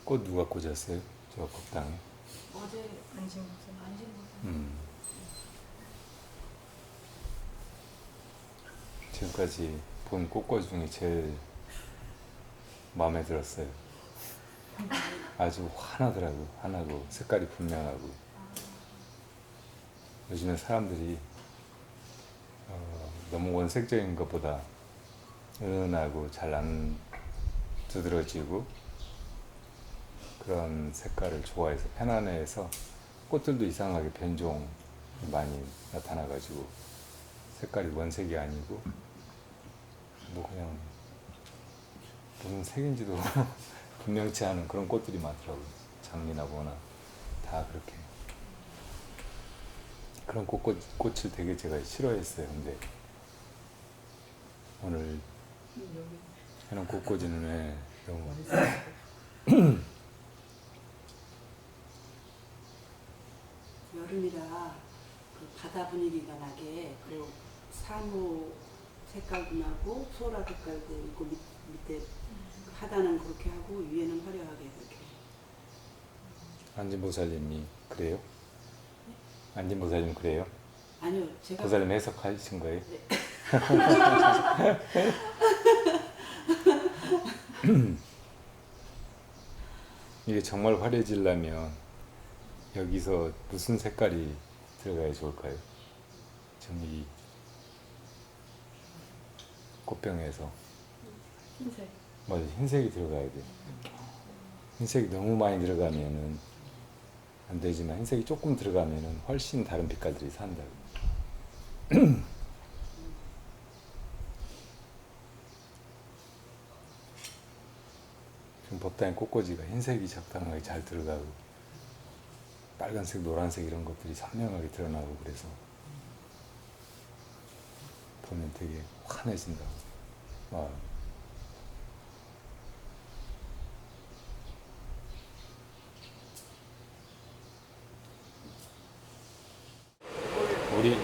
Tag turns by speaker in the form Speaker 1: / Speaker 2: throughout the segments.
Speaker 1: 꽃 누가 꽂았어요? 저 법당에?
Speaker 2: 어제 안심 목사.
Speaker 1: 지금까지 본 꽃꽂이 중에 제일 마음에 들었어요. 아주 환하더라고. 환하고 색깔이 분명하고. 요즘에 사람들이 너무 원색적인 것보다 은은하고 잘 안 두드러지고 그런 색깔을 좋아해서 편안해서 꽃들도 이상하게 변종이 많이 나타나가지고 색깔이 원색이 아니고 뭐 그냥 무슨 색인지도 분명치 않은 그런 꽃들이 많더라고요. 장미나 뭐나 다 그렇게. 그런 꽃을 되게 제가 싫어했어요. 근데 오늘 해놓은 꽃꽂이는 왜 너무
Speaker 3: 여름이라 그 바다 분위기가 나게 그 사무 색깔도 나고 소라 색깔도 있고 밑에 하단은 그렇게 하고 위에는 화려하게 그렇게.
Speaker 1: 안진보살님이 그래요? 안진보살님 그래요?
Speaker 3: 아니요, 제가
Speaker 1: 보살님 해석하신 거예요?
Speaker 3: 네.
Speaker 1: 이게 정말 화려해지려면 여기서 무슨 색깔이 들어가야 좋을까요? 지금 이 꽃병에서
Speaker 2: 흰색.
Speaker 1: 맞아, 흰색이 들어가야 돼. 흰색이 너무 많이 들어가면은 안 되지만 흰색이 조금 들어가면은 훨씬 다른 빛깔들이 산다고. 지금 법당의 꽃꽂이가 흰색이 적당하게 잘 들어가고 빨간색, 노란색 이런 것들이 선명하게 드러나고 그래서 보면 되게 환해진다고. 와.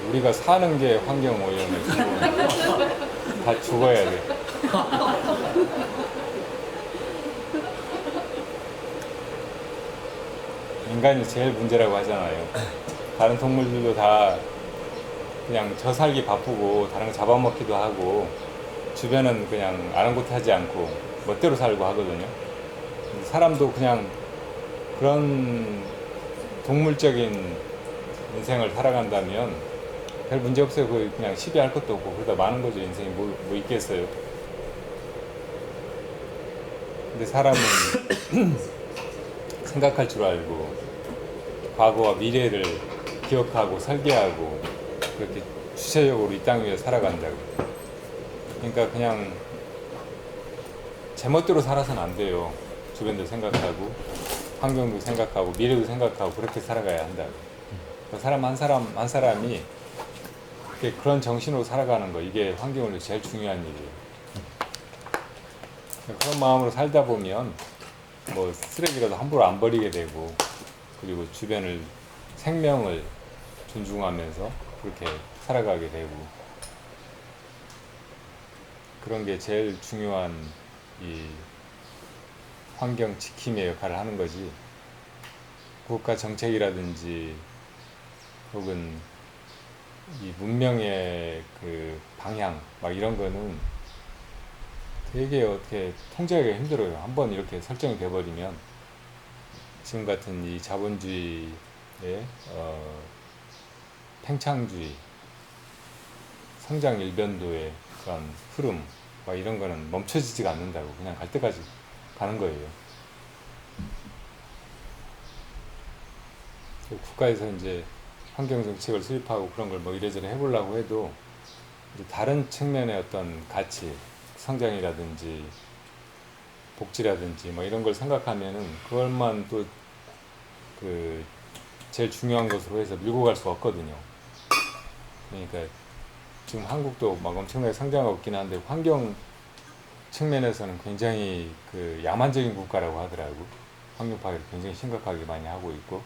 Speaker 1: 우리가 사는 게 환경 오염을 주고 다 죽어야 돼. 인간이 제일 문제라고 하잖아요. 다른 동물들도 다 그냥 저 살기 바쁘고 다른 거 잡아먹기도 하고 주변은 그냥 아랑곳하지 않고 멋대로 살고 하거든요. 사람도 그냥 그런 동물적인 인생을 살아간다면 별 문제 없어요. 그냥 시비할 것도 없고 그러다 마는 거죠. 인생이 뭐 있겠어요. 근데 사람은 생각할 줄 알고 과거와 미래를 기억하고 설계하고 그렇게 주체적으로 이 땅 위에 살아간다고. 그러니까 그냥 제멋대로 살아서는 안 돼요. 주변도 생각하고 환경도 생각하고 미래도 생각하고 그렇게 살아가야 한다고. 사람 한 사람이 그런 정신으로 살아가는 거, 이게 환경을 위해 제일 중요한 일이에요. 그런 마음으로 살다 보면 뭐 쓰레기라도 함부로 안 버리게 되고 그리고 주변을 생명을 존중하면서 그렇게 살아가게 되고 그런 게 제일 중요한 이 환경 지킴의 역할을 하는 거지. 국가 정책이라든지 혹은 이 문명의 그 방향 막 이런 거는 되게 어떻게 통제하기가 힘들어요. 한번 이렇게 설정이 돼버리면 지금 같은 이 자본주의의 팽창주의, 성장 일변도의 그런 흐름 막 이런 거는 멈춰지지가 않는다고. 그냥 갈 때까지 가는 거예요. 국가에서 이제 환경 정책을 수립하고 그런 걸 뭐 이래저래 해보려고 해도 이제 다른 측면의 어떤 가치, 성장이라든지 복지라든지 뭐 이런 걸 생각하면은 그걸만 또 그 제일 중요한 것으로 해서 밀고 갈 수 없거든요. 그러니까 지금 한국도 막 엄청나게 성장하고 있긴 한데 환경 측면에서는 굉장히 그 야만적인 국가라고 하더라고. 환경 파괴를 굉장히 심각하게 많이 하고 있고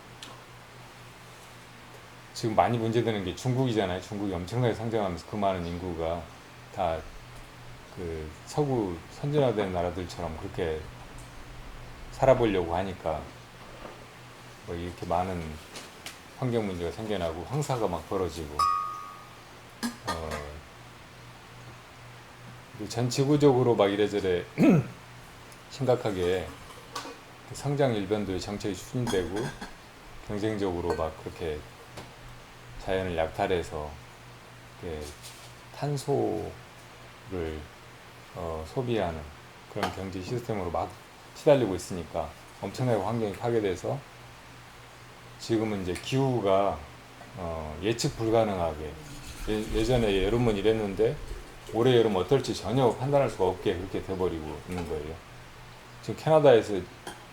Speaker 1: 지금 많이 문제되는 게 중국이잖아요. 중국이 엄청나게 성장하면서 그 많은 인구가 다 그 서구 선진화된 나라들처럼 그렇게 살아보려고 하니까 뭐 이렇게 많은 환경 문제가 생겨나고 황사가 막 벌어지고 전 지구적으로 막 이래저래 심각하게 성장 일변도의 정책이 추진되고 경쟁적으로 막 그렇게 자연을 약탈해서 탄소를 소비하는 그런 경제 시스템으로 막 시달리고 있으니까 엄청나게 환경이 파괴돼서 지금은 이제 기후가 예측 불가능하게 예전에 여름은 이랬는데 올해 여름 어떨지 전혀 판단할 수가 없게 그렇게 돼버리고 있는 거예요. 지금 캐나다에서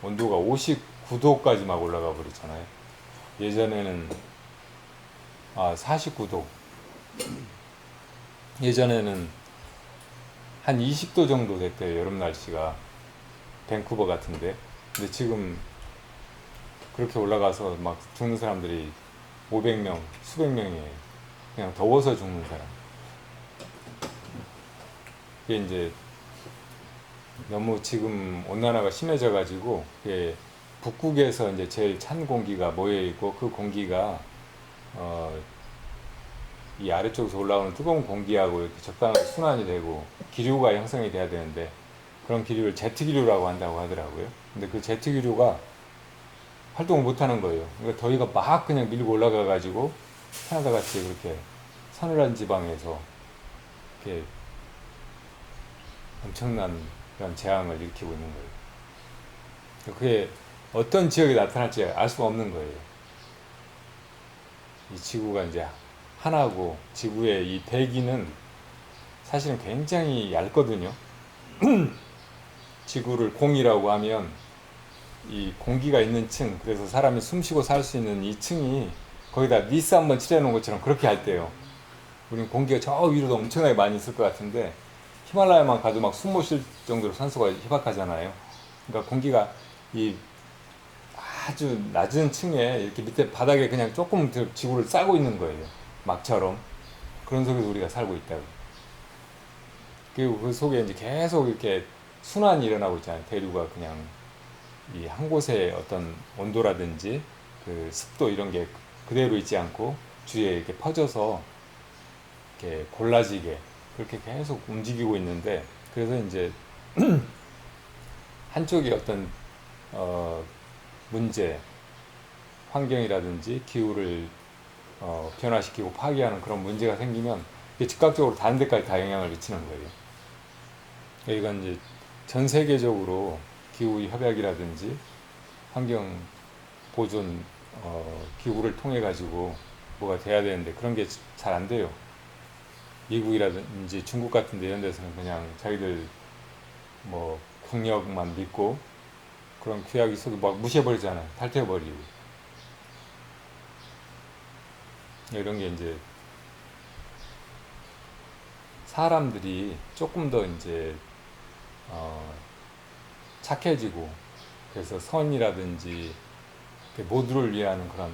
Speaker 1: 온도가 59도까지 막 올라가 버리잖아요. 예전에는 49도. 예전에는 한 20도 정도 됐대요. 여름 날씨가 밴쿠버 같은데. 근데 지금 그렇게 올라가서 막 죽는 사람들이 500명, 수백 명이에요. 그냥 더워서 죽는 사람. 그게 이제 너무 지금 온난화가 심해져 가지고 북극에서 이제 제일 찬 공기가 모여 있고 그 공기가 이 아래쪽에서 올라오는 뜨거운 공기하고 이렇게 적당하게 순환이 되고 기류가 형성이 돼야 되는데 그런 기류를 제트 기류라고 한다고 하더라고요. 근데 그 제트 기류가 활동을 못 하는 거예요. 그러니까 더위가 막 그냥 밀고 올라가 가지고 캐나다 같이 그렇게 서늘한 지방에서 이렇게 엄청난 그런 재앙을 일으키고 있는 거예요. 그게 어떤 지역에 나타날지 알 수가 없는 거예요. 이 지구가 이제 하나고 지구의 이 대기는 사실은 굉장히 얇거든요. 지구를 공이라고 하면 이 공기가 있는 층, 그래서 사람이 숨쉬고 살 수 있는 이 층이 거기다 니스 한번 칠해놓은 것처럼 그렇게 얇대요. 우린 공기가 저 위로도 엄청나게 많이 있을 것 같은데 히말라야만 가도 막 숨 못 쉴 정도로 산소가 희박하잖아요. 그러니까 공기가 이 아주 낮은 층에 이렇게 밑에 바닥에 그냥 조금 지구를 싸고 있는 거예요. 막처럼. 그런 속에서 우리가 살고 있다고. 그리고 그 속에 이제 계속 이렇게 순환이 일어나고 있잖아요. 대류가 그냥 이 한 곳에 어떤 온도라든지 그 습도 이런 게 그대로 있지 않고 주위에 이렇게 퍼져서 이렇게 골라지게 그렇게 계속 움직이고 있는데 그래서 이제 한쪽이 어떤 문제, 환경이라든지 기후를 변화시키고 파괴하는 그런 문제가 생기면 즉각적으로 다른 데까지 다 영향을 미치는 거예요. 이건 이제 전 세계적으로 기후 협약이라든지 환경 보존 기구를 통해 가지고 뭐가 돼야 되는데 그런 게 잘 안 돼요. 미국이라든지 중국 같은 데 이런 데서는 그냥 자기들 뭐 국력만 믿고 그런 규약 있어도 막 무시해버리잖아요. 탈퇴해버리고. 이런 게 이제 사람들이 조금 더 이제 착해지고 그래서 선이라든지 모두를 위하는 그런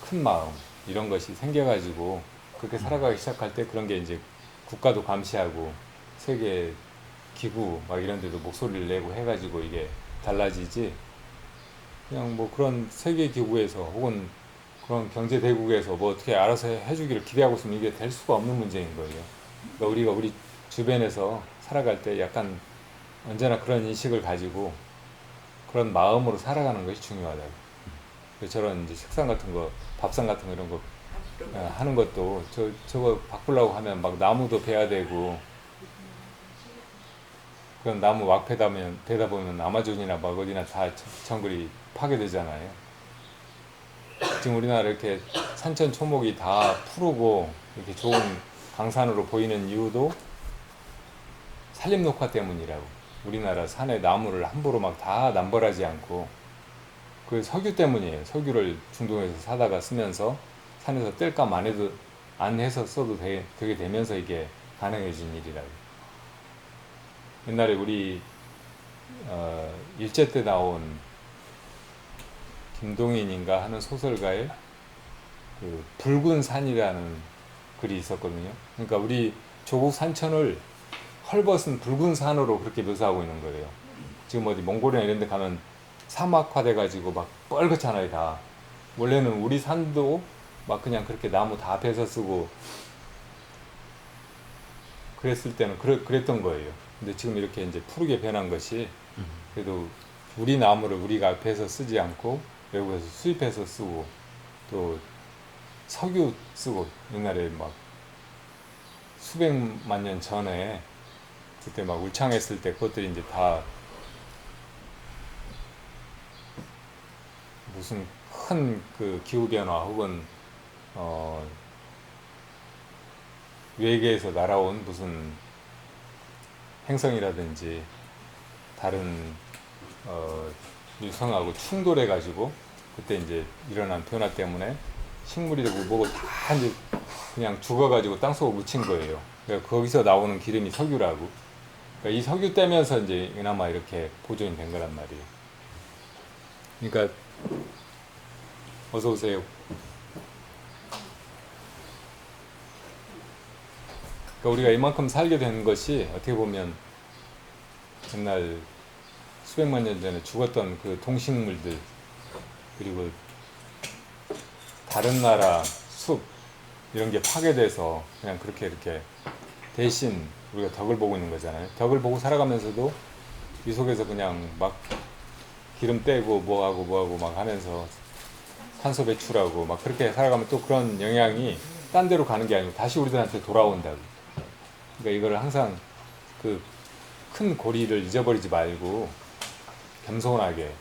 Speaker 1: 큰 마음 이런 것이 생겨가지고 그렇게 살아가기 시작할 때 그런 게 이제 국가도 감시하고 세계 기구 막 이런 데도 목소리를 내고 해가지고 이게 달라지지 그냥 뭐 그런 세계 기구에서 혹은 그런 경제 대국에서 뭐 어떻게 알아서 해주기를 기대하고 있으면 이게 될 수가 없는 문제인 거예요. 그러니까 우리가 우리 주변에서 살아갈 때 약간 언제나 그런 인식을 가지고 그런 마음으로 살아가는 것이 중요하다고. 저런 이제 식상 같은 거, 밥상 같은 거 이런 거 하는 것도 저거 바꾸려고 하면 막 나무도 베야 되고 그런 나무 막 베다 보면 아마존이나 막 어디나 다 정글이 파괴되잖아요. 지금 우리나라 이렇게 산천 초목이 다 푸르고 이렇게 좋은 강산으로 보이는 이유도 산림 녹화 때문이라고. 우리나라 산에 나무를 함부로 막 다 남벌하지 않고 그 석유 때문이에요. 석유를 중동에서 사다가 쓰면서 산에서 뗄감 안 해서 써도 되게 되면서 이게 가능해진 일이라고. 옛날에 우리 일제 때 나온 김동인인가 하는 소설가의 그 붉은 산이라는 글이 있었거든요. 그러니까 우리 조국 산천을 헐벗은 붉은 산으로 그렇게 묘사하고 있는 거예요. 지금 어디 몽골이나 이런 데 가면 사막화돼 가지고 막 뻘겋잖아요, 다. 원래는 우리 산도 막 그냥 그렇게 나무 다 베서 쓰고 그랬을 때는 그랬던 거예요. 근데 지금 이렇게 이제 푸르게 변한 것이 그래도 우리 나무를 우리가 베서 쓰지 않고 외국에서 수입해서 쓰고 또 석유 쓰고 옛날에 막 수백만 년 전에 그때 막 울창했을 때 그것들이 이제 다 무슨 큰 그 기후변화 혹은 외계에서 날아온 무슨 행성이라든지 다른 유성하고 충돌해 가지고 그때 이제 일어난 변화 때문에 식물이 되고 뭐고 다 이제 그냥 죽어가지고 땅속으로 묻힌 거예요. 그러니까 거기서 나오는 기름이 석유라고. 그러니까 이 석유 떼면서 이제 그나마 이렇게 보존이 된 거란 말이에요. 그러니까 어서 오세요. 그러니까 우리가 이만큼 살게 된 것이 어떻게 보면 옛날 수백만 년 전에 죽었던 그 동식물들 그리고 다른 나라 숲 이런 게 파괴돼서 그냥 그렇게 이렇게 대신 우리가 덕을 보고 있는 거잖아요. 덕을 보고 살아가면서도 이 속에서 그냥 막 기름 떼고 뭐하고 막 하면서 탄소 배출하고 막 그렇게 살아가면 또 그런 영향이 딴 데로 가는 게 아니고 다시 우리들한테 돌아온다고. 그러니까 이걸 항상 그 큰 고리를 잊어버리지 말고 겸손하게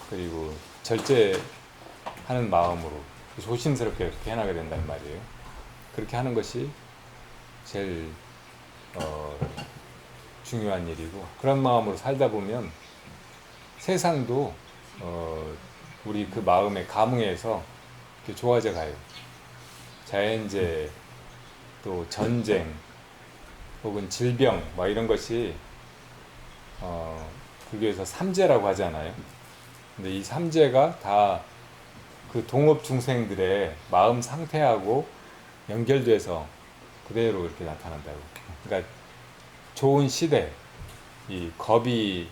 Speaker 1: 그리고 절제하는 마음으로 조심스럽게 그렇게 해나가야 된단 말이에요. 그렇게 하는 것이 제일 중요한 일이고 그런 마음으로 살다 보면 세상도 우리 그 마음의 감흥에서 이렇게 좋아져 가요. 자연재해 또 전쟁 혹은 질병 뭐 이런 것이 불교에서 삼재라고 하잖아요. 근데 이 삼재가 다 그 동업 중생들의 마음 상태하고 연결돼서 그대로 이렇게 나타난다고. 그러니까 좋은 시대, 이 겁이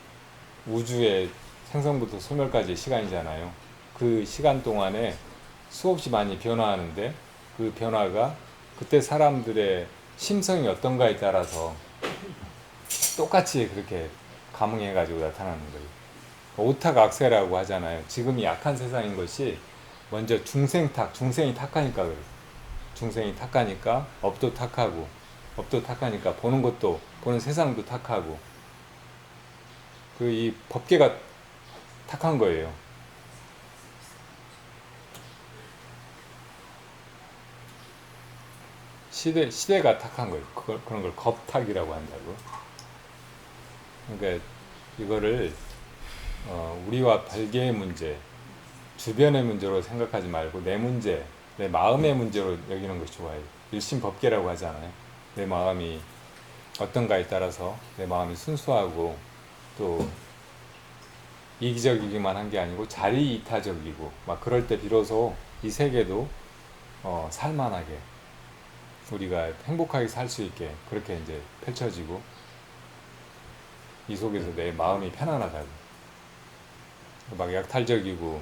Speaker 1: 우주의 생성부터 소멸까지의 시간이잖아요. 그 시간 동안에 수없이 많이 변화하는데 그 변화가 그때 사람들의 심성이 어떤가에 따라서 똑같이 그렇게 감응해가지고 나타나는 거예요. 오탁악세라고 하잖아요. 지금이 약한 세상인 것이 먼저 중생이 탁하니까 그래요. 중생이 탁하니까 업도 탁하고 업도 탁하니까 보는 것도 보는 세상도 탁하고 그 이 법계가 탁한 거예요. 시대가 탁한 거예요. 그런 걸 겁탁이라고 한다고. 그러니까 이거를 우리와 별개의 문제, 주변의 문제로 생각하지 말고 내 문제, 내 마음의 문제로 여기는 것이 좋아요. 일심법계라고 하잖아요. 내 마음이 어떤가에 따라서 내 마음이 순수하고 또 이기적이기만 한 게 아니고 자리이타적이고 막 그럴 때 비로소 이 세계도 살만하게 우리가 행복하게 살 수 있게 그렇게 이제 펼쳐지고 이 속에서 내 마음이 편안하다고. 막 약탈적이고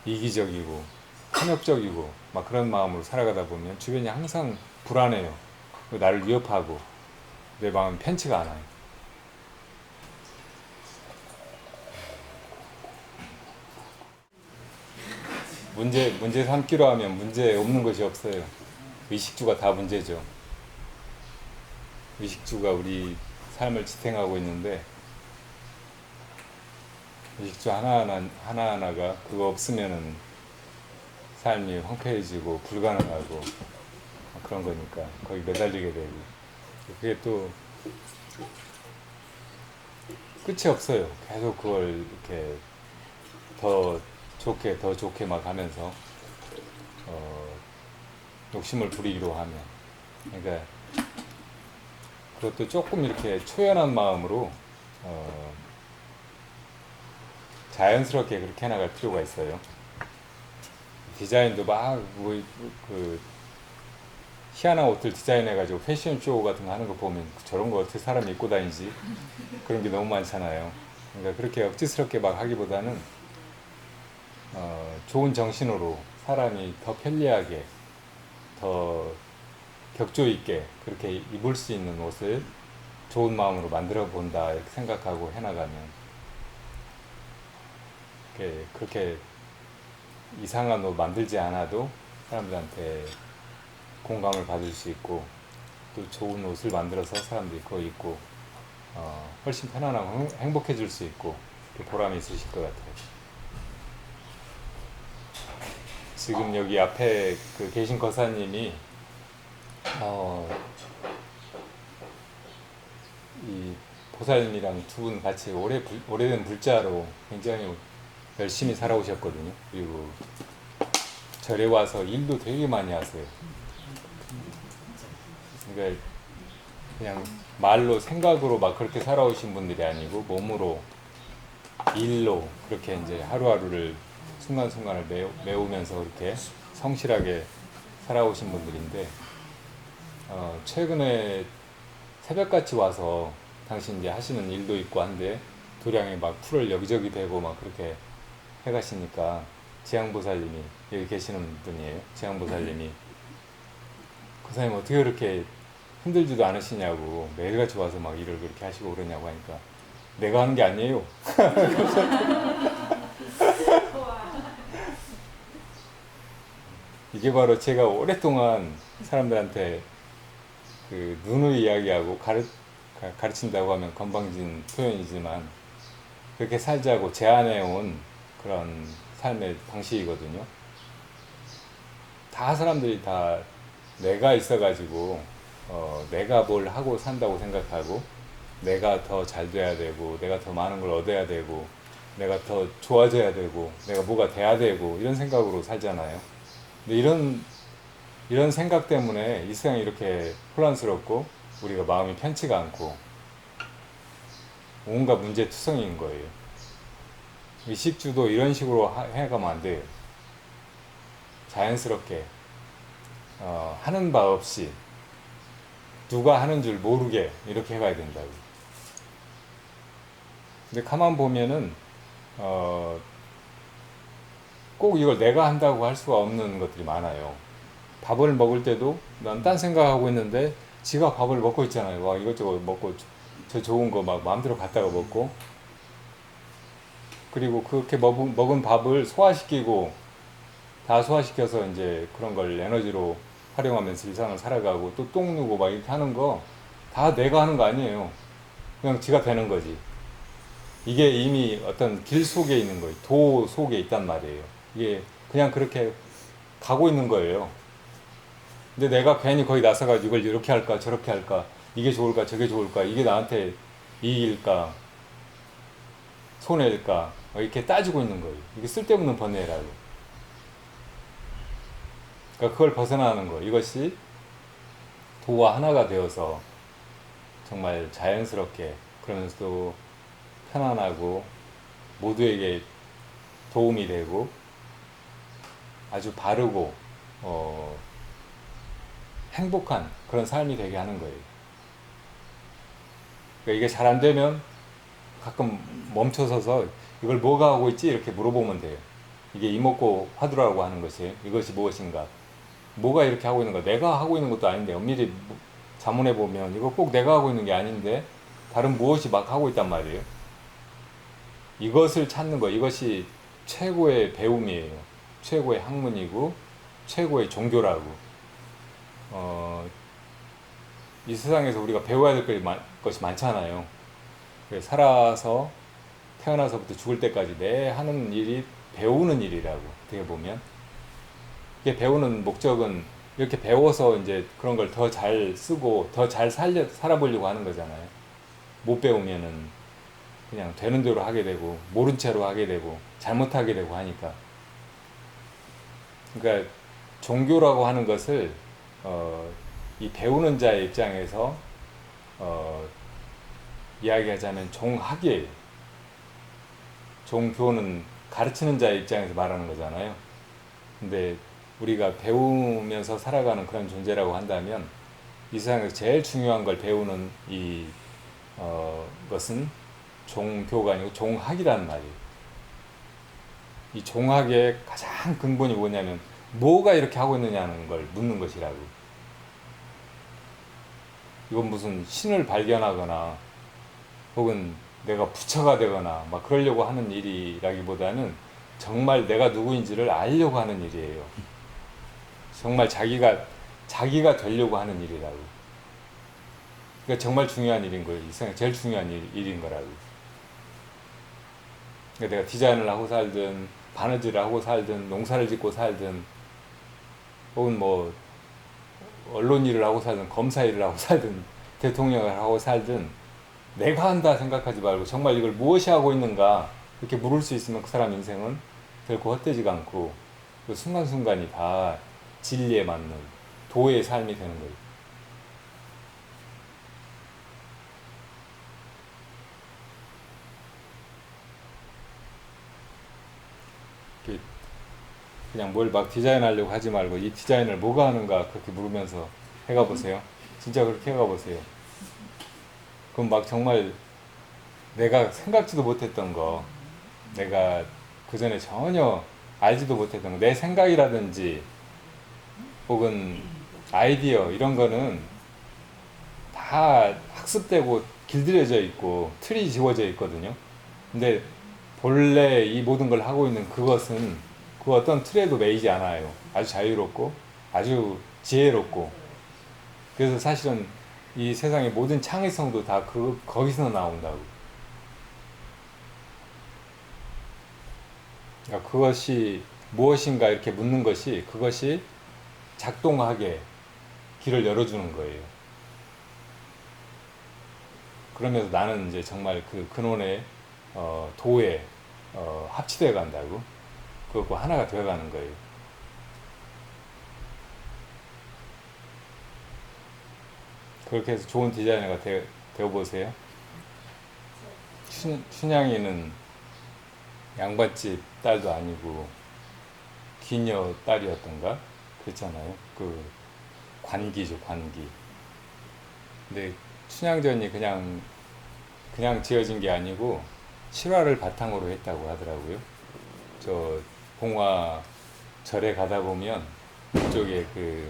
Speaker 1: 이기적이고 탐욕적이고 막 그런 마음으로 살아가다 보면 주변이 항상 불안해요. 나를 위협하고 내 마음이 편치가 않아요. 문제 삼기로 하면 문제 없는 것이 없어요. 의식주가 다 문제죠. 의식주가 우리 삶을 지탱하고 있는데 의식주 하나하나가 그거 없으면은 삶이 황폐해지고 불가능하고 그런 거니까 거기 매달리게 되고 그게 또 끝이 없어요. 계속 그걸 이렇게 더 좋게 막 하면서 욕심을 부리기로 하면 그러니까 그것도 조금 이렇게 초연한 마음으로 자연스럽게 그렇게 해나갈 필요가 있어요. 디자인도 막 그 희한한 옷들 디자인해가지고 패션쇼 같은 거 하는 거 보면 저런 거 어떻게 사람이 입고 다니지? 그런 게 너무 많잖아요. 그러니까 그렇게 억지스럽게 막 하기보다는 좋은 정신으로 사람이 더 편리하게 더 격조 있게 그렇게 입을 수 있는 옷을 좋은 마음으로 만들어 본다 이렇게 생각하고 해나가면 그렇게 이상한 옷 만들지 않아도 사람들한테 공감을 받을 수 있고 또 좋은 옷을 만들어서 사람들이 그거 입고 훨씬 편안하고 행복해질 수 있고 보람이 있으실 것 같아요. 지금 여기 앞에 그 계신 거사님이 이 보살님이랑 두 분 같이 오래된 불자로 굉장히 열심히 살아오셨거든요. 그리고 절에 와서 일도 되게 많이 하세요. 그러니까 그냥 말로 생각으로 막 그렇게 살아오신 분들이 아니고 몸으로 일로 그렇게 이제 하루하루를 순간순간을 메우면서 그렇게 성실하게 살아오신 분들인데 최근에 새벽같이 와서 당신 이제 하시는 일도 있고 한데 도량에 막 풀을 여기저기 대고 막 그렇게 해가시니까 지향보살님이 여기 계시는 분이에요. 지향보살님이 고사님 어떻게 그렇게 힘들지도 않으시냐고 매일같이 와서 막 일을 그렇게 하시고 그러냐고 하니까 내가 하는 게 아니에요. 이게 바로 제가 오랫동안 사람들한테 그 누누이 이야기하고 가르친다고 하면 건방진 표현이지만 그렇게 살자고 제안해온 그런 삶의 방식이거든요. 다 사람들이 다 내가 있어가지고 내가 뭘 하고 산다고 생각하고 내가 더 잘 돼야 되고 내가 더 많은 걸 얻어야 되고 내가 더 좋아져야 되고 내가 뭐가 돼야 되고 이런 생각으로 살잖아요. 근데 이런 생각 때문에 이 세상이 이렇게 혼란스럽고 우리가 마음이 편치가 않고 온갖 문제투성이인 거예요. 의식주도 이런 식으로 해가면 안 돼요. 자연스럽게 하는 바 없이 누가 하는 줄 모르게 이렇게 해가야 된다고. 근데 가만 보면은 꼭 이걸 내가 한다고 할 수가 없는 것들이 많아요. 밥을 먹을 때도 난 딴 생각하고 있는데 지가 밥을 먹고 있잖아요. 와 이것저것 먹고 저 좋은 거 막 마음대로 갖다가 먹고 그리고 그렇게 먹은 밥을 소화시키고 다 소화시켜서 이제 그런 걸 에너지로 활용하면서 일상을 살아가고 또 똥 누고 막 이렇게 하는 거 다 내가 하는 거 아니에요. 그냥 지가 되는 거지. 이게 이미 어떤 길 속에 있는 거예요. 도 속에 있단 말이에요. 이게 그냥 그렇게 가고 있는 거예요. 근데 내가 괜히 거기 나서가지고 이걸 이렇게 할까 저렇게 할까 이게 좋을까 저게 좋을까 이게 나한테 이익일까 손해일까 이렇게 따지고 있는 거예요. 이게 쓸데없는 번뇌라고. 그러니까 그걸 벗어나는 거. 이것이 도와 하나가 되어서 정말 자연스럽게 그러면서도 편안하고 모두에게 도움이 되고 아주 바르고 행복한 그런 삶이 되게 하는 거예요. 그러니까 이게 잘 안 되면 가끔 멈춰서서 이걸 뭐가 하고 있지? 이렇게 물어보면 돼요. 이게 이목고 화두라고 하는 것이 이것이 무엇인가? 뭐가 이렇게 하고 있는가? 내가 하고 있는 것도 아닌데 엄밀히 자문해 보면 이거 꼭 내가 하고 있는 게 아닌데 다른 무엇이 막 하고 있단 말이에요. 이것을 찾는 거, 이것이 최고의 배움이에요. 최고의 학문이고 최고의 종교라고. 이 세상에서 우리가 배워야 될 것이 많잖아요. 살아서 태어나서부터 죽을 때까지 내 하는 일이 배우는 일이라고 어떻게 보면 이게 배우는 목적은 이렇게 배워서 이제 그런 걸 더 잘 쓰고 더 잘 살아보려고 하는 거잖아요. 못 배우면은 그냥 되는 대로 하게 되고 모른 채로 하게 되고 잘못하게 되고 하니까. 그러니까 종교라고 하는 것을 이 배우는 자의 입장에서 이야기하자면 종학이에요. 종교는 가르치는 자의 입장에서 말하는 거잖아요. 근데 우리가 배우면서 살아가는 그런 존재라고 한다면 이 세상에서 제일 중요한 걸 배우는 것은 종교가 아니고 종학이라는 말이에요. 이 종학의 가장 근본이 뭐냐면 뭐가 이렇게 하고 있느냐는 걸 묻는 것이라고. 이건 무슨 신을 발견하거나 혹은 내가 부처가 되거나 막 그러려고 하는 일이라기보다는 정말 내가 누구인지를 알려고 하는 일이에요. 정말 자기가 되려고 하는 일이라고. 그러니까 정말 중요한 일인 거예요. 이 세상에 제일 중요한 일인 거라고. 그러니까 내가 디자인을 하고 살든 바느질을 하고 살든 농사를 짓고 살든 혹은 뭐 언론 일을 하고 살든 검사 일을 하고 살든 대통령을 하고 살든 내가 한다 생각하지 말고 정말 이걸 무엇이 하고 있는가 이렇게 물을 수 있으면 그 사람 인생은 결코 헛되지가 않고 그 순간순간이 다 진리에 맞는 도의 삶이 되는 거예요. 그냥 뭘 막 디자인하려고 하지 말고 이 디자인을 뭐가 하는가 그렇게 물으면서 해가 보세요. 진짜 그렇게 해가 보세요. 그럼 막 정말 내가 생각지도 못했던 거, 내가 그 전에 전혀 알지도 못했던 거, 내 생각이라든지 혹은 아이디어 이런 거는 다 학습되고 길들여져 있고 틀이 지워져 있거든요. 근데 본래 이 모든 걸 하고 있는 그것은 그 어떤 틀에도 매이지 않아요. 아주 자유롭고 아주 지혜롭고. 그래서 사실은 이 세상의 모든 창의성도 다 거기서 나온다고. 그러니까 그것이 무엇인가 이렇게 묻는 것이 그것이 작동하게 길을 열어주는 거예요. 그러면서 나는 이제 정말 그 근원의 도에 합치되어 간다고. 그것과 하나가 되어가는 거예요. 그렇게 해서 좋은 디자이너가 되어보세요. 춘향이는 양반집 딸도 아니고 기녀 딸이었던가 그랬잖아요. 그 관기죠, 관기. 근데 춘향전이 그냥 지어진 게 아니고 실화를 바탕으로 했다고 하더라고요. 저 봉화절에 가다 보면 그쪽에 그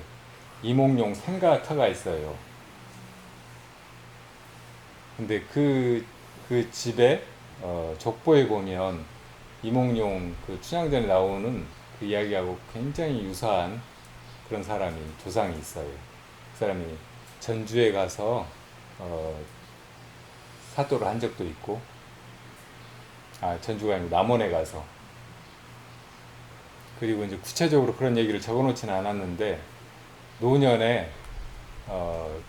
Speaker 1: 이몽룡 생가터가 있어요. 근데 그 집에 족보에 보면 이몽룡 그 춘향전에 나오는 그 이야기하고 굉장히 유사한 그런 조상이 있어요. 그 사람이 전주에 가서 사도를 한 적도 있고, 전주가 아니고 남원에 가서. 그리고 이제 구체적으로 그런 얘기를 적어놓지는 않았는데 노년에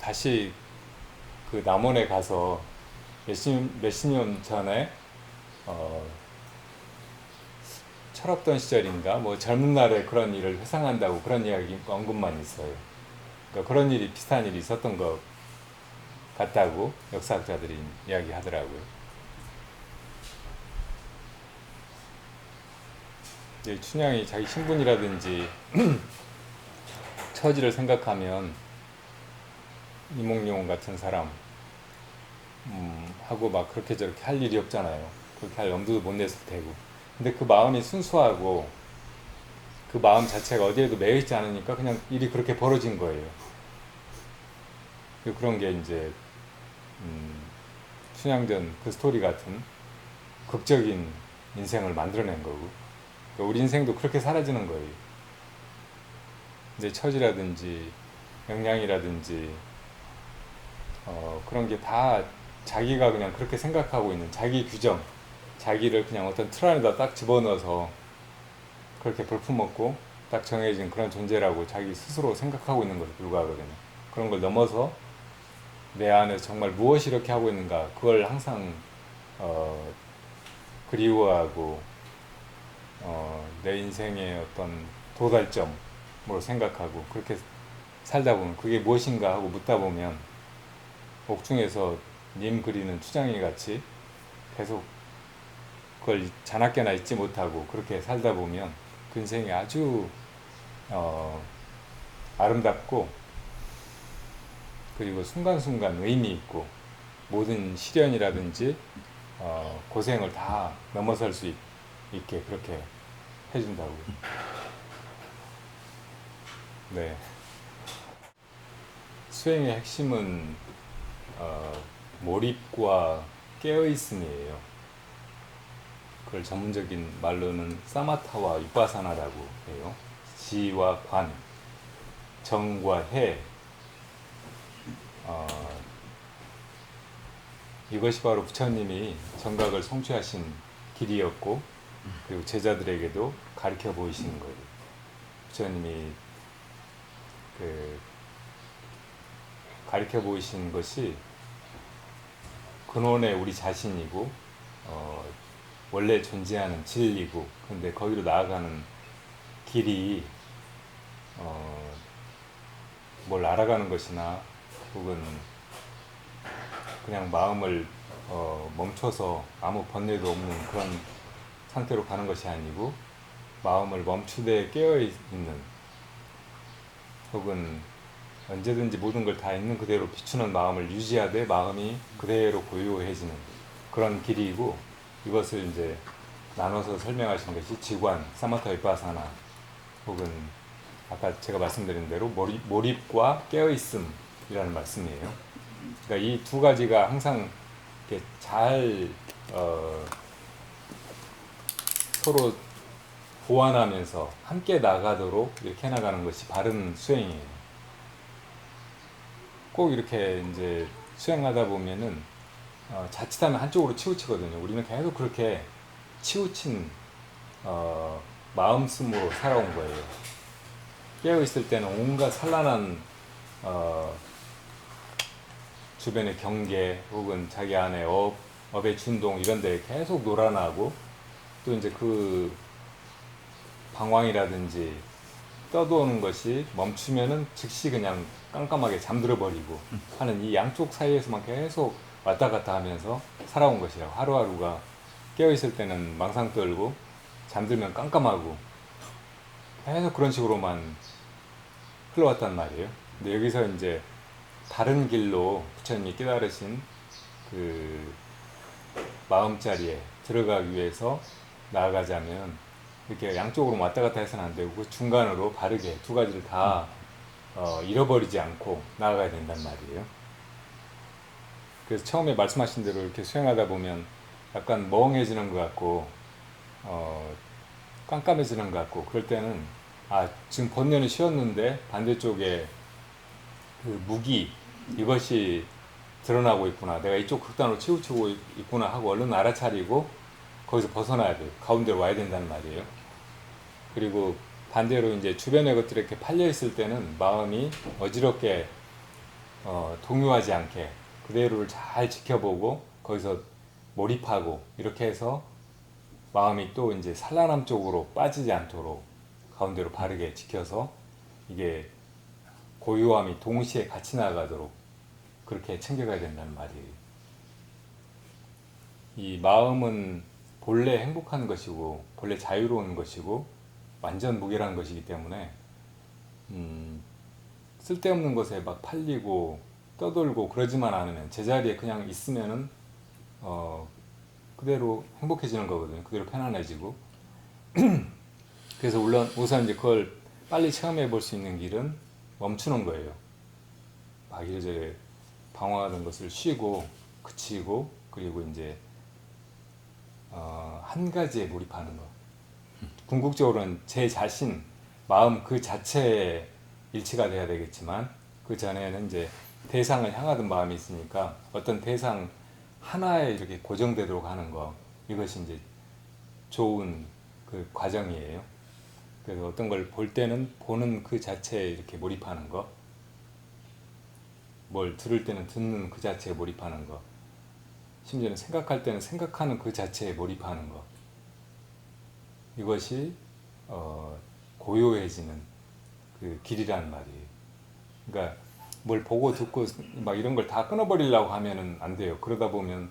Speaker 1: 다시 그 남원에 가서 몇십 년 전에 철없던 시절인가 뭐 젊은 날에 그런 일을 회상한다고 그런 이야기 언급만 있어요. 그러니까 그런 일이 비슷한 일이 있었던 것 같다고 역사학자들이 이야기하더라고요. 이제 춘향이 자기 신분이라든지 처지를 생각하면 이몽룡 같은 사람 하고 막 그렇게 저렇게 할 일이 없잖아요. 그렇게 할 염두도 못 냈을 테고. 근데 그 마음이 순수하고 그 마음 자체가 어디에도 매여 있지 않으니까 그냥 일이 그렇게 벌어진 거예요. 그런 게 이제 춘향전 그 스토리 같은 극적인 인생을 만들어낸 거고, 그러니까 우리 인생도 그렇게 사라지는 거예요. 이제 처지라든지 역량이라든지 그런 게 다 자기가 그냥 그렇게 생각하고 있는 자기 규정, 자기를 그냥 어떤 틀 안에다 딱 집어넣어서 그렇게 볼품없고 딱 정해진 그런 존재라고 자기 스스로 생각하고 있는 것에 불과하거든요. 그런 걸 넘어서 내 안에서 정말 무엇이 이렇게 하고 있는가, 그걸 항상 그리워하고 내 인생의 어떤 도달점으로 생각하고 그렇게 살다 보면 그게 무엇인가 하고 묻다 보면 옥중에서 님 그리는 추장이 같이 계속 그걸 자나깨나 잊지 못하고 그렇게 살다 보면 그 인생이 아주 아름답고 그리고 순간순간 의미 있고 모든 시련이라든지 고생을 다 넘어설 수 있게 그렇게 해준다고요. 네. 수행의 핵심은 몰입과 깨어있음이에요. 그걸 전문적인 말로는 사마타와 위파사나라고 해요. 지와 관, 정과 해. 이것이 바로 부처님이 정각을 성취하신 길이었고 그리고 제자들에게도 가르쳐 보이시는 거예요. 부처님이 가르쳐 보이신 것이 근원의 우리 자신이고 원래 존재하는 진리고 근데 거기로 나아가는 길이 뭘 알아가는 것이나 혹은 그냥 마음을 멈춰서 아무 번뇌도 없는 그런 상태로 가는 것이 아니고 마음을 멈추되 깨어있는 혹은 언제든지 모든 걸 다 있는 그대로 비추는 마음을 유지하되 마음이 그대로 고요해지는 그런 길이고 이것을 이제 나눠서 설명하신 것이 지관, 사마타 위파사나 혹은 아까 제가 말씀드린 대로 몰입과 깨어있음이라는 말씀이에요. 그러니까 이 두 가지가 항상 이렇게 잘 서로 보완하면서 함께 나가도록 이렇게 해나가는 것이 바른 수행이에요. 꼭 이렇게 이제 수행하다 보면은 자칫하면 한쪽으로 치우치거든요. 우리는 계속 그렇게 치우친 마음씀으로 살아온 거예요. 깨어 있을 때는 온갖 산란한 주변의 경계 혹은 자기 안에 업의 진동 이런 데 계속 놀아나고 또 이제 그 방황이라든지 떠도는 것이 멈추면은 즉시 그냥 깜깜하게 잠들어 버리고 하는 이 양쪽 사이에서만 계속 왔다 갔다 하면서 살아온 것이라고. 하루하루가 깨어 있을 때는 망상 떨고 잠들면 깜깜하고 계속 그런 식으로만 흘러왔단 말이에요. 근데 여기서 이제 다른 길로 부처님이 깨달으신 그 마음자리에 들어가기 위해서 나아가자면 이렇게 양쪽으로 왔다 갔다 해서는 안 되고 그 중간으로 바르게 두 가지를 다 잃어버리지 않고 나아가야 된단 말이에요. 그래서 처음에 말씀하신 대로 이렇게 수행하다 보면 약간 멍해지는 것 같고 깜깜해지는 것 같고 그럴 때는 지금 번뇌는 쉬었는데 반대쪽에 그 무기 이것이 드러나고 있구나, 내가 이쪽 극단으로 치우치고 있구나 하고 얼른 알아차리고 거기서 벗어나야 돼요. 가운데로 와야 된다는 말이에요. 그리고 반대로 이제 주변의 것들이 이렇게 팔려 있을 때는 마음이 어지럽게 동요하지 않게 그대로를 잘 지켜보고 거기서 몰입하고 이렇게 해서 마음이 또 이제 산란함 쪽으로 빠지지 않도록 가운데로 바르게 지켜서 이게 고요함이 동시에 같이 나가도록 그렇게 챙겨가야 된다는 말이에요. 이 마음은 본래 행복한 것이고 본래 자유로운 것이고 완전 무결한 것이기 때문에 쓸데없는 것에 막 팔리고 떠돌고 그러지만 않으면 제자리에 그냥 있으면은 그대로 행복해지는 거거든요. 그대로 편안해지고 그래서 우선 이제 그걸 빨리 체험해 볼 수 있는 길은 멈추는 거예요. 막 이래저래 방황하는 것을 쉬고 그치고 그리고 이제 한 가지에 몰입하는 거. 궁극적으로는 제 자신, 마음 그 자체에 일치가 돼야 되겠지만 그 전에는 이제 대상을 향하던 마음이 있으니까 어떤 대상 하나에 이렇게 고정되도록 하는 거, 이것이 이제 좋은 그 과정이에요. 그래서 어떤 걸 볼 때는 보는 그 자체에 이렇게 몰입하는 거, 뭘 들을 때는 듣는 그 자체에 몰입하는 거, 심지어는 생각할 때는 생각하는 그 자체에 몰입하는 거, 이것이 고요해지는 그 길이란 말이에요. 그러니까 뭘 보고 듣고 막 이런 걸 다 끊어버리려고 하면은 안 돼요. 그러다 보면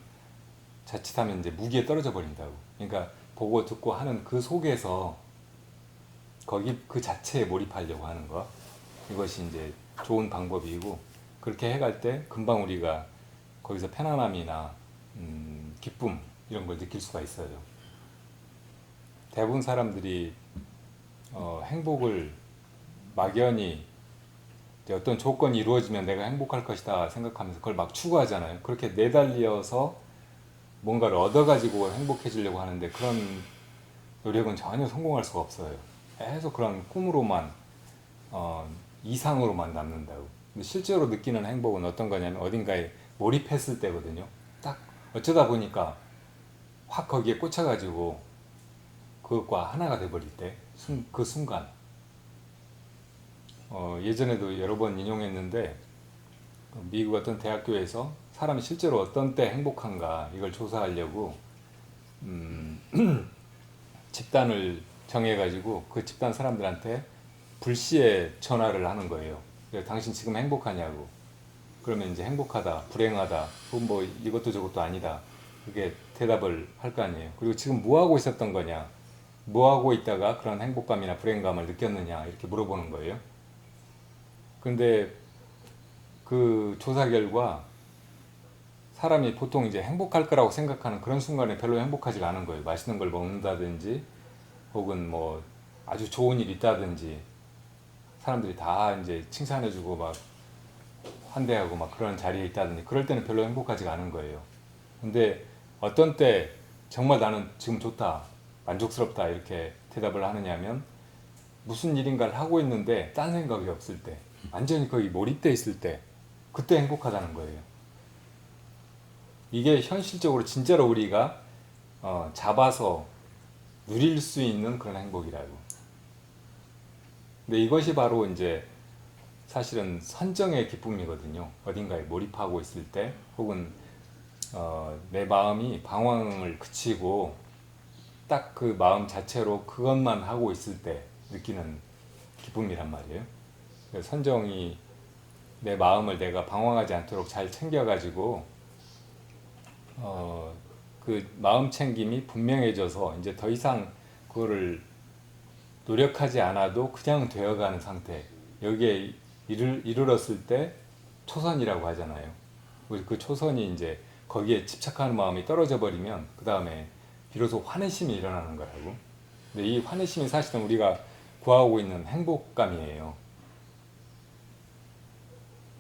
Speaker 1: 자칫하면 이제 무기에 떨어져 버린다고. 그러니까 보고 듣고 하는 그 속에서 거기 그 자체에 몰입하려고 하는 거, 이것이 이제 좋은 방법이고, 그렇게 해갈 때 금방 우리가 거기서 편안함이나 기쁨 이런 걸 느낄 수가 있어요. 대부분 사람들이 행복을 막연히 이제 어떤 조건이 이루어지면 내가 행복할 것이다 생각하면서 그걸 막 추구하잖아요. 그렇게 내달려서 뭔가를 얻어가지고 행복해지려고 하는데 그런 노력은 전혀 성공할 수가 없어요. 계속 그런 꿈으로만 이상으로만 남는다고. 근데 실제로 느끼는 행복은 어떤 거냐면 어딘가에 몰입했을 때거든요. 딱 어쩌다 보니까 확 거기에 꽂혀가지고 그것과 하나가 돼버릴 때, 그 순간. 예전에도 여러 번 인용했는데 미국 어떤 대학교에서 사람이 실제로 어떤 때 행복한가 이걸 조사하려고 집단을 정해가지고 그 집단 사람들한테 불시에 전화를 하는 거예요. 그래서 당신 지금 행복하냐고. 그러면 이제 행복하다, 불행하다, 혹은 뭐 이것도 저것도 아니다. 그게 대답을 할 거 아니에요. 그리고 지금 뭐 하고 있었던 거냐, 뭐 하고 있다가 그런 행복감이나 불행감을 느꼈느냐 이렇게 물어보는 거예요. 근데 그 조사 결과 사람이 보통 이제 행복할 거라고 생각하는 그런 순간에 별로 행복하지가 않은 거예요. 맛있는 걸 먹는다든지 혹은 뭐 아주 좋은 일 있다든지 사람들이 다 이제 칭찬해주고 막 환대하고 막 그런 자리에 있다든지 그럴 때는 별로 행복하지가 않은 거예요. 근데 어떤 때 정말 나는 지금 좋다, 만족스럽다 이렇게 대답을 하느냐면 무슨 일인가를 하고 있는데 딴 생각이 없을 때, 완전히 거기 몰입돼 있을 때, 그때 행복하다는 거예요. 이게 현실적으로 진짜로 우리가 잡아서 누릴 수 있는 그런 행복이라고. 근데 이것이 바로 이제 사실은 선정의 기쁨이거든요. 어딘가에 몰입하고 있을 때, 혹은 내 마음이 방황을 그치고 딱 그 마음 자체로 그것만 하고 있을 때 느끼는 기쁨이란 말이에요. 그래서 선정이 내 마음을 내가 방황하지 않도록 잘 챙겨가지고 그 마음 챙김이 분명해져서 이제 더 이상 그거를 노력하지 않아도 그냥 되어가는 상태, 여기에 이르렀을 때 초선이라고 하잖아요. 그 초선이 이제 거기에 집착하는 마음이 떨어져 버리면 그 다음에 비로소 환희심이 일어나는 거라고. 근데 이 환희심이 사실은 우리가 구하고 있는 행복감이에요.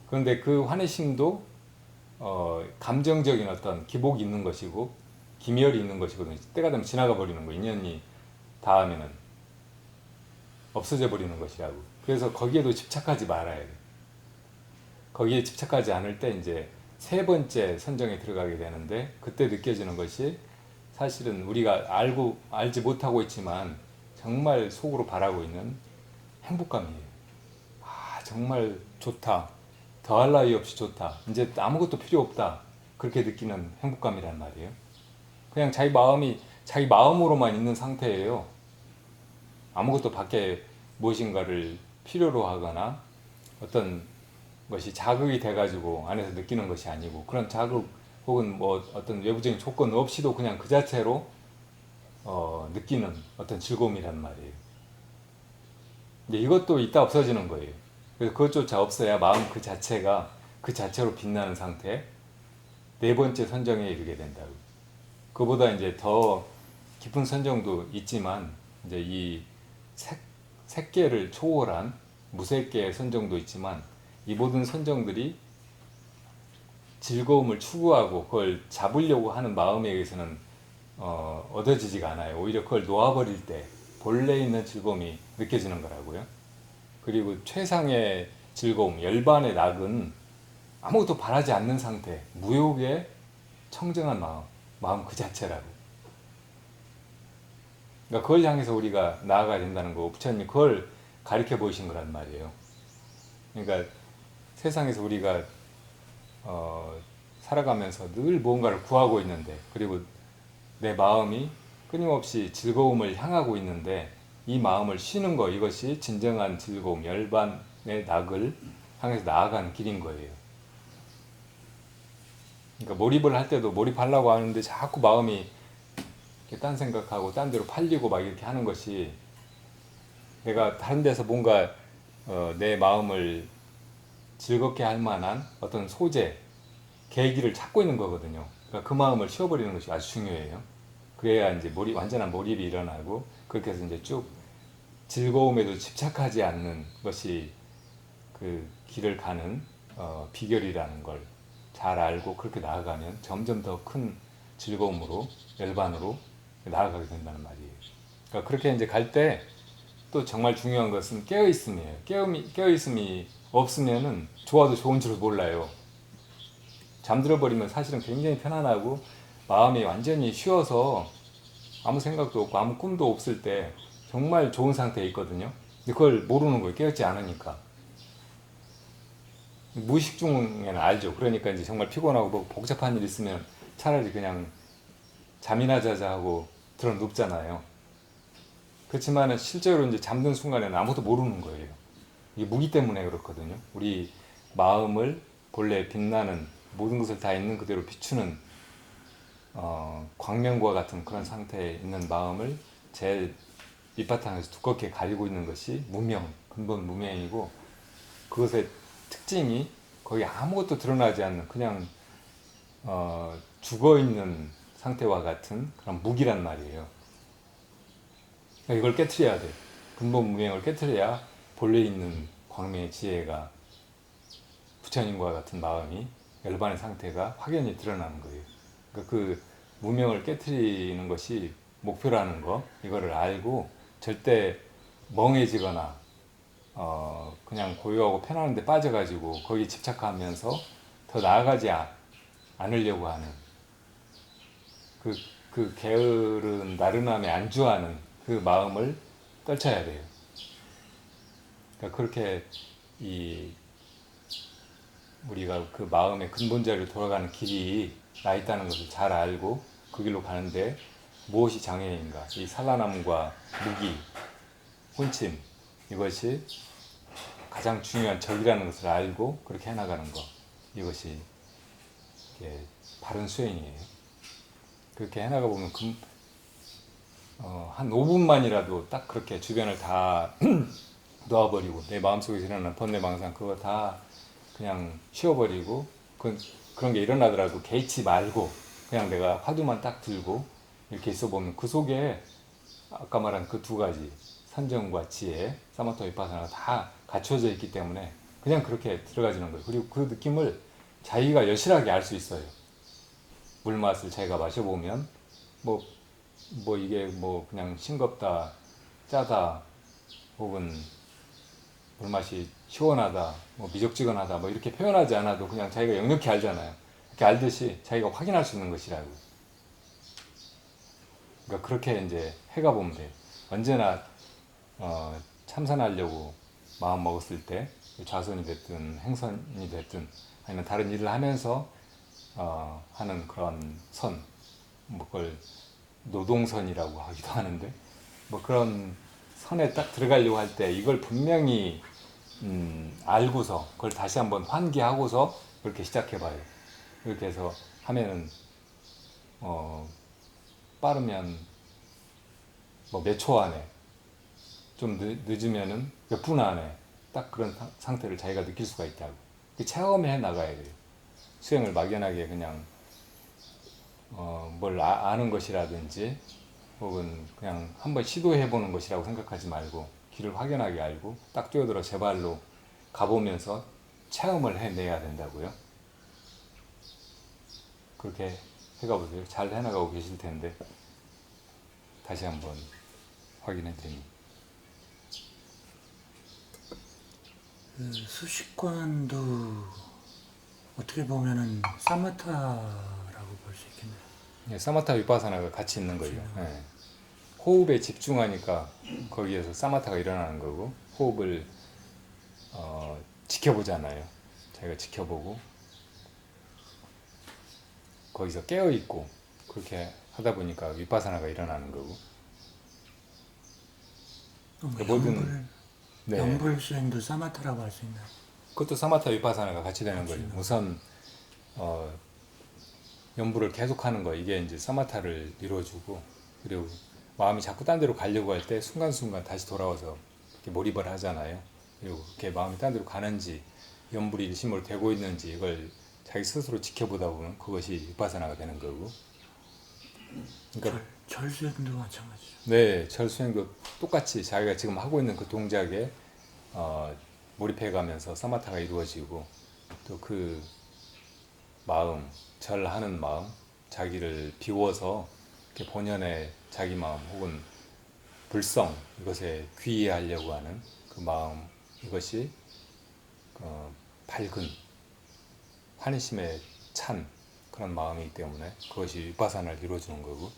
Speaker 1: 그런데 그 환희심도 감정적인 어떤 기복이 있는 것이고 기멸이 있는 것이거든요. 때가 되면 지나가 버리는 거, 인연이 닿으면은 없어져 버리는 것이라고. 그래서 거기에도 집착하지 말아야 돼. 거기에 집착하지 않을 때 이제 세 번째 선정에 들어가게 되는데, 그때 느껴지는 것이 사실은 우리가 알지 못하고 있지만 정말 속으로 바라고 있는 행복감이에요. 아, 정말 좋다. 더할 나위 없이 좋다. 이제 아무것도 필요 없다. 그렇게 느끼는 행복감이란 말이에요. 그냥 자기 마음이 자기 마음으로만 있는 상태예요. 아무것도 밖에 무엇인가를 필요로 하거나 어떤 것이 자극이 돼가지고 안에서 느끼는 것이 아니고, 그런 자극 혹은 뭐 어떤 외부적인 조건 없이도 그냥 그 자체로 느끼는 어떤 즐거움이란 말이에요. 이제 이것도 있다 없어지는 거예요. 그래서 그것조차 없어야 마음 그 자체가 그 자체로 빛나는 상태, 네 번째 선정에 이르게 된다고. 그보다 이제 더 깊은 선정도 있지만 이제 이 색계를 초월한 무색계의 선정도 있지만, 이 모든 선정들이 즐거움을 추구하고 그걸 잡으려고 하는 마음에 의해서는 얻어지지가 않아요. 오히려 그걸 놓아버릴 때 본래 있는 즐거움이 느껴지는 거라고요. 그리고 최상의 즐거움, 열반의 낙은 아무것도 바라지 않는 상태, 무욕의 청정한 마음 그 자체라고. 그러니까 그걸 향해서 우리가 나아가야 된다는 거고, 부처님이 그걸 가르쳐 보이신 거란 말이에요. 그러니까 세상에서 우리가 살아가면서 늘 무언가를 구하고 있는데, 그리고 내 마음이 끊임없이 즐거움을 향하고 있는데, 이 마음을 쉬는 거, 이것이 진정한 즐거움, 열반의 낙을 향해서 나아가는 길인 거예요. 그러니까 몰입을 할 때도 몰입하려고 하는데 자꾸 마음이 이렇게 딴 생각하고 딴 데로 팔리고 막 이렇게 하는 것이 내가 다른 데서 뭔가 내 마음을 즐겁게 할 만한 어떤 소재, 계기를 찾고 있는 거거든요. 그러니까 그 마음을 쉬어버리는 것이 아주 중요해요. 그래야 이제 완전한 몰입이 일어나고 그렇게 해서 이제 쭉 즐거움에도 집착하지 않는 것이 그 길을 가는 비결이라는 걸 잘 알고 그렇게 나아가면 점점 더 큰 즐거움으로 열반으로 나아가게 된다는 말이에요. 그러니까 그렇게 이제 갈 때 또 정말 중요한 것은 깨어있음이에요. 깨어있음이 없으면은 좋아도 좋은 줄 몰라요. 잠들어 버리면 사실은 굉장히 편안하고 마음이 완전히 쉬어서 아무 생각도 없고 아무 꿈도 없을 때 정말 좋은 상태에 있거든요. 근데 그걸 모르는 거예요. 깨어있지 않으니까. 무의식 중에는 알죠. 그러니까 이제 정말 피곤하고 뭐 복잡한 일 있으면 차라리 그냥 잠이나 자자 하고 들어 눕잖아요. 그렇지만 실제로 이제 잠든 순간에는 아무것도 모르는 거예요. 이게 무기 때문에 그렇거든요. 우리 마음을 본래 빛나는 모든 것을 다 있는 그대로 비추는 광명과 같은 그런 상태에 있는 마음을 제일 밑바탕에서 두껍게 가리고 있는 것이 무명, 근본 무명이고 그것의 특징이 거기 아무것도 드러나지 않는 그냥 죽어있는 상태와 같은 그런 무기란 말이에요. 그러니까 이걸 깨트려야 돼. 근본 무명을 깨트려야 본래 있는 광명의 지혜가 부처님과 같은 마음이 열반의 상태가 확연히 드러나는 거예요. 그러니까 그 무명을 깨트리는 것이 목표라는 거 이거를 알고 절대 멍해지거나 그냥 고요하고 편안한 데 빠져가지고 거기 집착하면서 더 나아가지 않으려고 하는 그 게으른 나른함에 안주하는 그 마음을 떨쳐야 돼요. 그러니까 그렇게 우리가 그 마음의 근본자리로 돌아가는 길이 나 있다는 것을 잘 알고 그 길로 가는데 무엇이 장애인가? 이 산란함과 무기, 혼침 이것이 가장 중요한 적이라는 것을 알고 그렇게 해나가는 것 이것이 바른 수행이에요. 그렇게 해나가 보면 한 5분만이라도 딱 그렇게 주변을 다 놓아버리고 내 마음속에 일어나는 번뇌망상 그거 다 그냥 쉬어버리고 그런 게 일어나더라도 개의치 말고 그냥 내가 화두만 딱 들고 이렇게 있어보면 그 속에 아까 말한 그 두 가지 산정과 지혜, 사마토 비파사나가 다 갖춰져 있기 때문에 그냥 그렇게 들어가지는 거예요. 그리고 그 느낌을 자기가 여실하게 알 수 있어요. 물맛을 자기가 마셔보면 뭐 이게 뭐 그냥 싱겁다, 짜다, 혹은 물맛이 시원하다, 뭐 미적지근하다, 뭐 이렇게 표현하지 않아도 그냥 자기가 역력히 알잖아요. 이렇게 알듯이 자기가 확인할 수 있는 것이라고. 그러니까 그렇게 이제 해가 보면 돼. 언제나 참선하려고 마음 먹었을 때 좌선이 됐든 행선이 됐든 아니면 다른 일을 하면서 하는 그런 선, 뭐 그걸 노동선이라고 하기도 하는데 뭐 그런 선에 딱 들어가려고 할 때 이걸 분명히 알고서 그걸 다시 한번 환기하고서 그렇게 시작해봐요. 그렇게 해서 하면은 빠르면 뭐 몇 초 안에 좀 늦으면은 몇 분 안에 딱 그런 상태를 자기가 느낄 수가 있다고. 체험해 나가야 돼요. 수행을 막연하게 그냥 뭘 아는 것이라든지 혹은 그냥 한번 시도해 보는 것이라고 생각하지 말고 길을 확연하게 알고 딱 뛰어들어 제 발로 가보면서 체험을 해내야 된다고요. 그렇게 해가보세요. 잘 해나가고 계실 텐데 다시 한번 확인해 드립니다.
Speaker 4: 수식관도 어떻게 보면은 사마타라고 볼 수 있겠네요.
Speaker 1: 예, 사마타 위파사나가 같이 있는 거죠. 예. 호흡에 집중하니까 거기에서 사마타가 일어나는 거고 호흡을 지켜보잖아요. 자기가 지켜보고 거기서 깨어 있고 그렇게 하다 보니까 위파사나가 일어나는 거고.
Speaker 4: 영불 수행도 사마타라고 할 수 있나요?
Speaker 1: 그것도 사마타 위파사나가 같이 되는 거죠. 우선 연부를 계속하는 거 이게 이제 사마타를 이루어주고 그리고 마음이 자꾸 딴 데로 가려고 할 때 순간순간 다시 돌아와서 이렇게 몰입을 하잖아요. 그리고 그렇게 마음이 딴 데로 가는지 염불이 일심으로 되고 있는지 이걸 자기 스스로 지켜보다 보면 그것이 위파사나가 되는 거고. 그러니까
Speaker 4: 절수행도 마찬가지죠.
Speaker 1: 네, 절수행도 똑같이 자기가 지금 하고 있는 그 동작에 몰입해가면서 사마타가 이루어지고 또 그 마음, 절하는 마음, 자기를 비워서 이렇게 본연의 자기 마음 혹은 불성 이것에 귀의하려고 하는 그 마음 이것이 밝은 환희심에 찬 그런 마음이기 때문에 그것이 위파사나를 이루어주는 거고.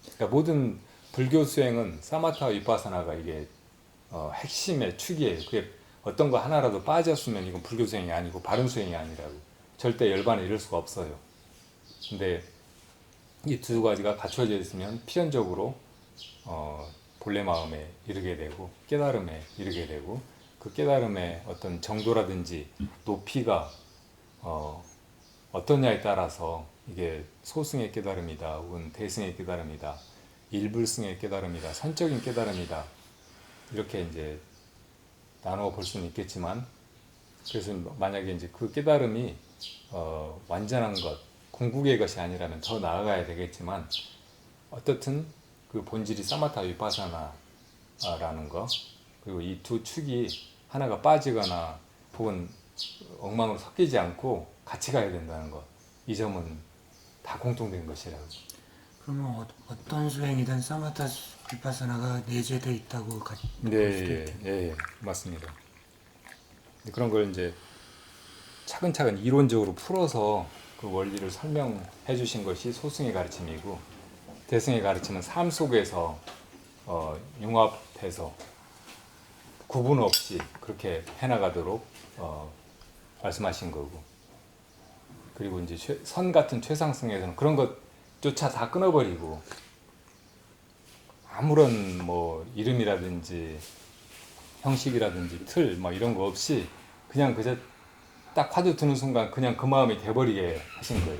Speaker 1: 그러니까 모든 불교 수행은 사마타 위파사나가 이게 핵심의 축이에요. 그게 어떤 거 하나라도 빠졌으면 이건 불교 수행이 아니고 바른 수행이 아니라고. 절대 열반에 이를 수가 없어요. 근데 이 두 가지가 갖춰져 있으면 필연적으로 본래 마음에 이르게 되고 깨달음에 이르게 되고 그 깨달음의 어떤 정도라든지 높이가 어떠냐에 따라서 이게 소승의 깨달음이다 혹은 대승의 깨달음이다 일불승의 깨달음이다 선적인 깨달음이다 이렇게 이제 나누어 볼 수는 있겠지만 그래서 만약에 이제 그 깨달음이 완전한 것 궁극의 것이 아니라면 더 나아가야 되겠지만 어떻든 그 본질이 사마타 위파사나라는 거 그리고 이 두 축이 하나가 빠지거나 혹은 엉망으로 섞이지 않고 같이 가야 된다는 것. 이 점은 다 공통된 것이라고.
Speaker 4: 그러면 어떤 수행이든 사마타 비파사나가 내재되어 있다고 볼 수도 있겠네요.
Speaker 1: 예, 맞습니다. 그런 걸 이제 차근차근 이론적으로 풀어서 그 원리를 설명해 주신 것이 소승의 가르침이고 대승의 가르침은 삶 속에서 융합해서 구분 없이 그렇게 해나가도록 말씀하신 거고 그리고 이제 선 같은 최상승에서는 그런 것조차 다 끊어버리고 아무런 뭐 이름이라든지 형식이라든지 틀 뭐 이런 거 없이 그냥 그저 딱 화두 드는 순간 그냥 그 마음이 돼버리게 하신 거예요.